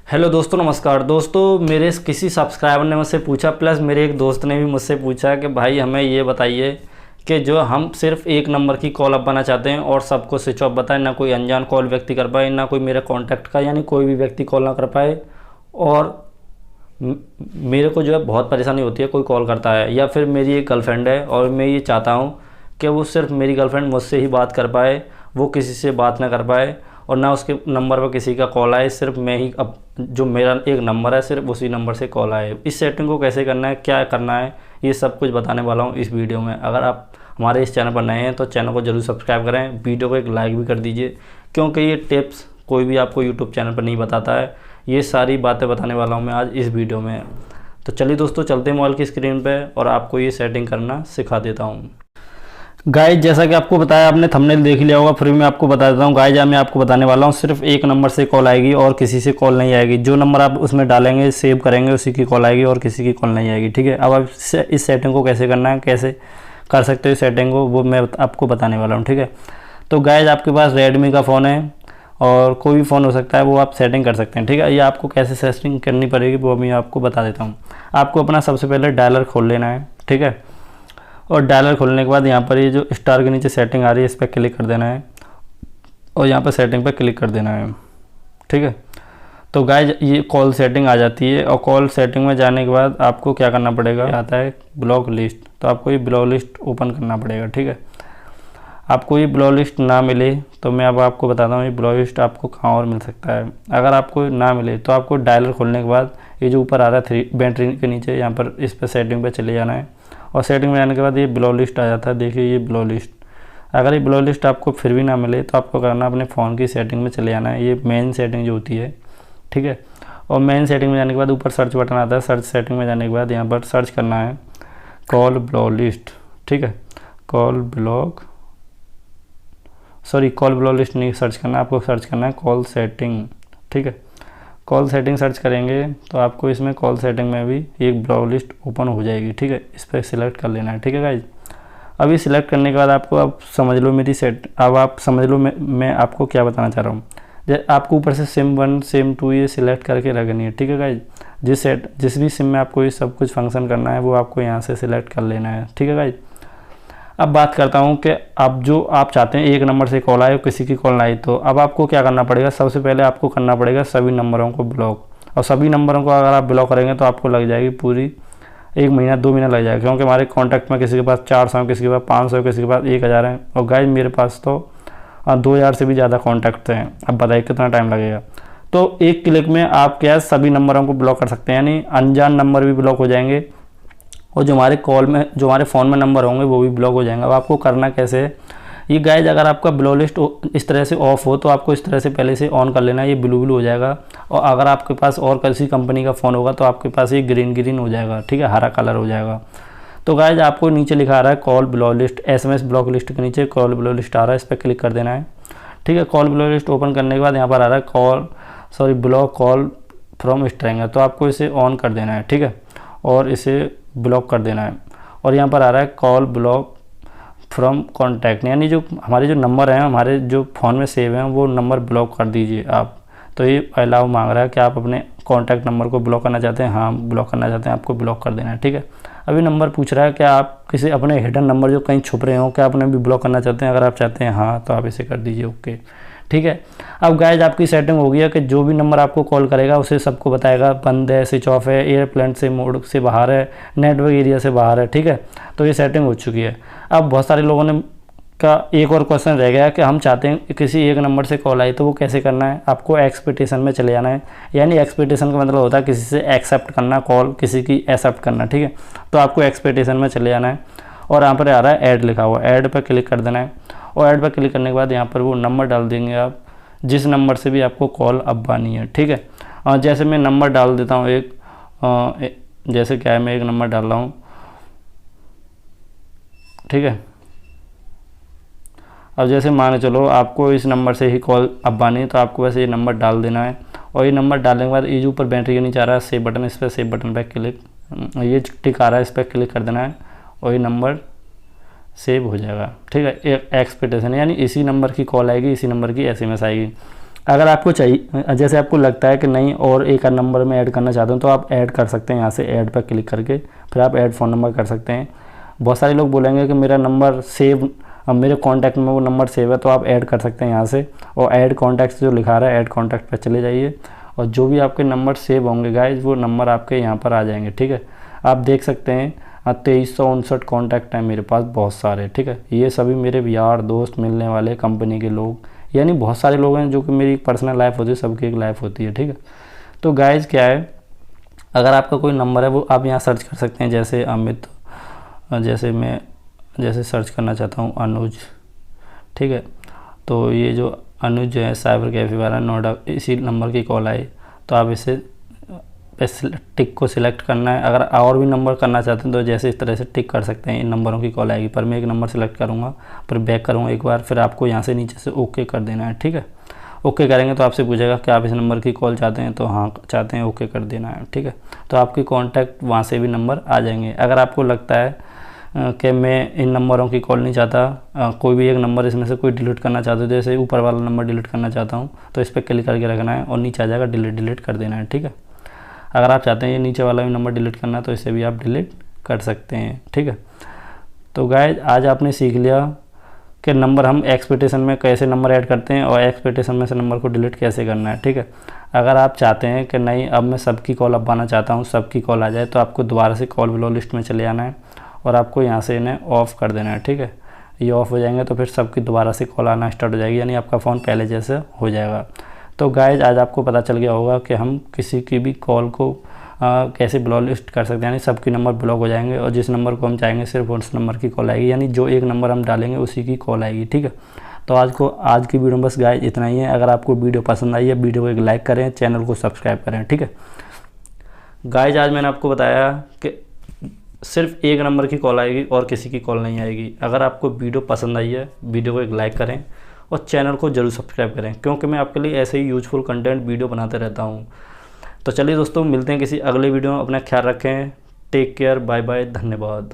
Hello दोस्तों, नमस्कार दोस्तों। मेरे किसी सब्सक्राइबर ने मुझसे पूछा, प्लस मेरे एक दोस्त ने भी मुझसे पूछा कि भाई हमें ये बताइए कि जो हम सिर्फ एक नंबर की कॉल अप बनाना चाहते हैं और सबको स्विच ऑफ बताएं, ना कोई अनजान कॉल व्यक्ति कर पाए, ना कोई मेरे कॉन्टैक्ट का यानी कोई भी व्यक्ति कॉल ना कर पाए। और मेरे को जो है बहुत परेशानी होती है, कोई कॉल करता है या फिर मेरी एक गर्लफ्रेंड है और मैं ये चाहता हूँ कि वो सिर्फ मेरी गर्लफ्रेंड मुझसे ही बात कर पाए, वो किसी से बात ना कर पाए और ना उसके नंबर पर किसी का कॉल आए, सिर्फ मैं ही अब जो मेरा एक नंबर है सिर्फ उसी नंबर से कॉल आए। इस सेटिंग को कैसे करना है, क्या करना है, ये सब कुछ बताने वाला हूँ इस वीडियो में। अगर आप हमारे इस चैनल पर नए हैं तो चैनल को जरूर सब्सक्राइब करें, वीडियो को एक लाइक भी कर दीजिए, क्योंकि ये टिप्स कोई भी आपको यूट्यूब चैनल पर नहीं बताता है। ये सारी बातें बताने वाला हूँ मैं आज इस वीडियो में। तो चलिए दोस्तों, चलते हैं मोबाइल की स्क्रीन पे और आपको ये सेटिंग करना सिखा देता हूँ। गाइज, जैसा कि आपको बताया, आपने थंबनेल देख लिया होगा, फिर मैं आपको बता देता हूँ। गाइज, मैं आपको बताने वाला हूँ सिर्फ एक नंबर से कॉल आएगी और किसी से कॉल नहीं आएगी। जो नंबर आप उसमें डालेंगे, सेव करेंगे, उसी की कॉल आएगी और किसी की कॉल नहीं आएगी। ठीक है, अब आप इस सेटिंग को कैसे करना है, कैसे कर सकते हो इस सेटिंग को, वो मैं आपको बताने वाला हूँ। ठीक है, तो गाइज आपके पास रेडमी का फ़ोन है और कोई भी फ़ोन हो सकता है, वो आप सेटिंग कर सकते हैं। ठीक है, ये आपको कैसे सेटिंग करनी पड़ेगी वो मैं आपको बता देता हूँ। आपको अपना सबसे पहले डायलर खोल लेना है। ठीक है, और डायलर खोलने के बाद यहाँ पर ये जो स्टार के नीचे सेटिंग आ रही है, इस पर क्लिक कर देना है और यहाँ पर सेटिंग पर क्लिक कर देना है। ठीक है, तो गाइज ये कॉल सेटिंग आ जाती है और कॉल सेटिंग में जाने के बाद आपको क्या करना पड़ेगा, आता है ब्लॉक लिस्ट। तो आपको ये ब्लॉक लिस्ट ओपन करना पड़ेगा। ठीक है, आपको ये ब्लॉक लिस्ट ना मिले तो मैं अब आपको बताता हूँ ये ब्लॉक लिस्ट आपको कहाँ और मिल सकता है। अगर आपको ना मिले तो आपको डायलर खोलने के बाद ये जो ऊपर आ रहा है 3 बैटरी के नीचे, यहाँ पर इस पर सेटिंग पे चले जाना है और सेटिंग में जाने के बाद ये ब्लॉक लिस्ट आ जाता है। देखिए ये ब्लॉक लिस्ट। अगर ये ब्लॉक लिस्ट आपको फिर भी ना मिले तो आपको करना अपने फ़ोन की सेटिंग में चले जाना है, ये मेन सेटिंग जो होती है। ठीक है, और मेन सेटिंग में जाने के बाद ऊपर सर्च बटन आता है, सर्च सेटिंग में जाने के बाद यहाँ पर सर्च करना है कॉल ब्लॉक लिस्ट। ठीक है, कॉल ब्लॉक लिस्ट नहीं सर्च करना, आपको सर्च करना है कॉल सेटिंग। ठीक है, कॉल सेटिंग सर्च करेंगे तो आपको इसमें कॉल सेटिंग में भी एक ब्लॉक लिस्ट ओपन हो जाएगी। ठीक है, इस पर सिलेक्ट कर लेना है। ठीक है गाइज, अभी सिलेक्ट करने के बाद आपको अब समझ लो मेरी अब आप समझ लो मैं आपको क्या बताना चाह रहा हूँ। आपको ऊपर से सिम 1 सिम 2 ये सिलेक्ट करके रखनी है। ठीक है गाइज, जिस भी सिम में आपको ये सब कुछ फंक्शन करना है वो आपको यहाँ से सिलेक्ट कर लेना है। ठीक है गाइज, अब बात करता हूँ कि अब जो आप चाहते हैं एक नंबर से कॉल आए और किसी की कॉल ना आई, तो अब आपको क्या करना पड़ेगा, सबसे पहले आपको करना पड़ेगा सभी नंबरों को ब्लॉक। और सभी नंबरों को अगर आप ब्लॉक करेंगे तो आपको लग जाएगी पूरी 1 महीना 2 महीना लग जाएगा, क्योंकि हमारे कॉन्टैक्ट में किसी के पास 400, किसी के पास 500, किसी के पास 1000 है और गाइज मेरे पास तो 2000 से भी ज़्यादा कॉन्टैक्ट हैं। अब बताइए कितना टाइम लगेगा। तो एक क्लिक में आप क्या है सभी नंबरों को ब्लॉक कर सकते हैं, यानी अनजान नंबर भी ब्लॉक हो जाएंगे और जो हमारे फ़ोन में नंबर होंगे वो भी ब्लॉक हो जाएंगे। अब आपको करना कैसे है, ये गाइज अगर आपका ब्लॉक लिस्ट इस तरह से ऑफ हो तो आपको इस तरह से पहले से ऑन कर लेना है, ये ब्लू हो जाएगा। और अगर आपके पास और किसी कंपनी का फ़ोन होगा तो आपके पास ये ग्रीन हो जाएगा। ठीक है, हरा कलर हो जाएगा। तो गाइज आपको नीचे लिखा आ रहा है call block list, SMS block list के नीचे कॉल ब्लॉक लिस्ट आ रहा है, इस पर क्लिक कर देना है। ठीक है, कॉल ब्लॉक लिस्ट ओपन करने के बाद यहाँ पर आ रहा है ब्लॉक कॉल फ्रॉम स्ट्रेंजर, तो आपको इसे ऑन कर देना है। ठीक है, और इसे ब्लॉक कर देना है। और यहाँ पर आ रहा है कॉल ब्लॉक फ्रॉम कॉन्टैक्ट, यानी जो हमारे जो नंबर हैं हमारे जो फ़ोन में सेव हैं वो नंबर ब्लॉक कर दीजिए आप। तो ये अलाउ मांग रहा है कि आप अपने कॉन्टैक्ट नंबर को ब्लॉक करना चाहते हैं। हाँ, ब्लॉक करना चाहते हैं, आपको ब्लॉक कर देना है। ठीक है, अभी नंबर पूछ रहा है कि आप किसी अपने हिडन नंबर जो कहीं छुप रहे हो क्या आपने भी ब्लॉक करना चाहते हैं। अगर आप चाहते हैं हाँ तो आप इसे कर दीजिए, ओके। ठीक है, अब गाइज आपकी सेटिंग हो गई है कि जो भी नंबर आपको कॉल करेगा उसे सबको बताएगा बंद है, स्विच ऑफ है, एयरप्लेन से मोड से बाहर है, नेटवर्क एरिया से बाहर है। ठीक है, तो ये सेटिंग हो चुकी है। अब बहुत सारे लोगों ने का एक और क्वेश्चन रह गया कि हम चाहते हैं किसी एक नंबर से कॉल आई तो वो कैसे करना है। आपको एक्सपेक्टेशन में चले जाना है, यानी एक्सपेक्टेशन का मतलब होता है किसी से एक्सेप्ट करना कॉल, किसी की एक्सेप्ट करना। ठीक है, तो आपको एक्सपेक्टेशन में चले जाना है और यहाँ पर आ रहा है ऐड लिखा हुआ, ऐड पर क्लिक कर देना है। और ऐड पर क्लिक करने के बाद यहाँ पर वो नंबर डाल देंगे आप जिस नंबर से भी आपको कॉल अब आनी है। ठीक है, और जैसे मैं नंबर डाल देता हूँ जैसे क्या है मैं एक नंबर डाल रहा हूँ। ठीक है, अब जैसे मान चलो आपको इस नंबर से ही कॉल अब आनी है तो आपको वैसे ये नंबर डाल देना है। और ये नंबर डालने के बाद ये जो ऊपर बैटरी के नीचे आ रहा है सेव बटन, इस पर सेव बटन पर क्लिक, ये टिक आ रहा है इस पर क्लिक कर देना है और ये नंबर सेव हो जाएगा। ठीक है, एक एक्सपेक्टेशन यानी इसी नंबर की कॉल आएगी, इसी नंबर की SMS आएगी। अगर आपको चाहिए, जैसे आपको लगता है कि नहीं और एक और नंबर में ऐड करना चाहते हो तो आप ऐड कर सकते हैं। यहाँ से ऐड पर क्लिक करके फिर आप ऐड फ़ोन नंबर कर सकते हैं। बहुत सारे लोग बोलेंगे कि मेरा नंबर सेव, अब मेरे कॉन्टैक्ट में वो नंबर सेव है, तो आप ऐड कर सकते हैं यहाँ से, और ऐड कॉन्टैक्ट जो लिखा रहा है ऐड कॉन्टैक्ट पर चले जाइए और जो भी आपके नंबर सेव होंगे गाइज वो नंबर आपके यहाँ पर आ जाएंगे। ठीक है, आप देख सकते हैं 2359 कॉन्टैक्ट हैं मेरे पास, बहुत सारे। ठीक है, ये सभी मेरे यार दोस्त, मिलने वाले, कंपनी के लोग, यानी बहुत सारे लोग हैं जो कि मेरी पर्सनल लाइफ होती है, सबकी एक लाइफ होती है। ठीक है, तो गाइज क्या है, अगर आपका कोई नंबर है वो आप यहाँ सर्च कर सकते हैं, जैसे अमित, जैसे सर्च करना चाहता हूँ अनुज। ठीक है, तो ये जो अनुज जो है साइबर कैफ़े वाला नोएडा, इसी नंबर की कॉल आई, तो आप इसे टिक को सिलेक्ट करना है। अगर और भी नंबर करना चाहते हैं तो जैसे इस तरह से टिक कर सकते हैं, इन नंबरों की कॉल आएगी। पर मैं एक नंबर सेलेक्ट करूँगा, फिर बैक करूँगा एक बार, फिर आपको यहाँ से नीचे से ओके कर देना है। ठीक है, ओके करेंगे तो आपसे पूछेगा कि आप इस नंबर की कॉल चाहते हैं, तो हाँ चाहते हैं, ओके कर देना है। ठीक है, तो आपकी कॉन्टैक्ट वहाँ से भी नंबर आ जाएंगे। अगर आपको लगता है कि मैं इन नंबरों की कॉल नहीं चाहता, कोई भी एक नंबर इसमें से कोई डिलीट करना चाहते हो, जैसे ऊपर वाला नंबर डिलीट करना चाहता हूँ, तो इस पर क्लिक करके रखना है और नीचे आ जाएगा डिलीट कर देना है। ठीक है, अगर आप चाहते हैं ये नीचे वाला भी नंबर डिलीट करना है तो इसे भी आप डिलीट कर सकते हैं। ठीक है, तो गाइज आज आपने सीख लिया कि नंबर हम एक्सपेक्टेशन में कैसे नंबर ऐड करते हैं और एक्सपेक्टेशन में से नंबर को डिलीट कैसे करना है। ठीक है, अगर आप चाहते हैं कि नहीं अब मैं सबकी कॉल अब आना चाहता हूँ, सबकी कॉल आ जाए, तो आपको दोबारा से कॉल बिलो लिस्ट में चले आना है और आपको यहाँ से इन्हें ऑफ़ कर देना है। ठीक है, ये ऑफ़ हो जाएंगे तो फिर सबकी दोबारा से कॉल आना स्टार्ट हो जाएगी, यानी आपका फ़ोन पहले जैसे हो जाएगा। तो गाइज आज आपको पता चल गया होगा कि हम किसी की भी कॉल को कैसे ब्लॉक लिस्ट कर सकते हैं, यानी सबके नंबर ब्लॉक हो जाएंगे और जिस नंबर को हम चाहेंगे सिर्फ उस नंबर की कॉल आएगी, यानी जो एक नंबर हम डालेंगे उसी की कॉल आएगी। ठीक है, तो आज की वीडियो में बस गाइज इतना ही है। अगर आपको वीडियो पसंद आई है, वीडियो को एक लाइक करें, चैनल को सब्सक्राइब करें। ठीक है गाइज, आज मैंने आपको बताया कि सिर्फ एक नंबर की कॉल आएगी और किसी की कॉल नहीं आएगी। अगर आपको वीडियो पसंद आई है, वीडियो को एक लाइक करें और चैनल को ज़रूर सब्सक्राइब करें, क्योंकि मैं आपके लिए ऐसे ही यूजफुल कंटेंट वीडियो बनाते रहता हूँ। तो चलिए दोस्तों, मिलते हैं किसी अगले वीडियो में। अपना ख्याल रखें, टेक केयर, बाय बाय, धन्यवाद।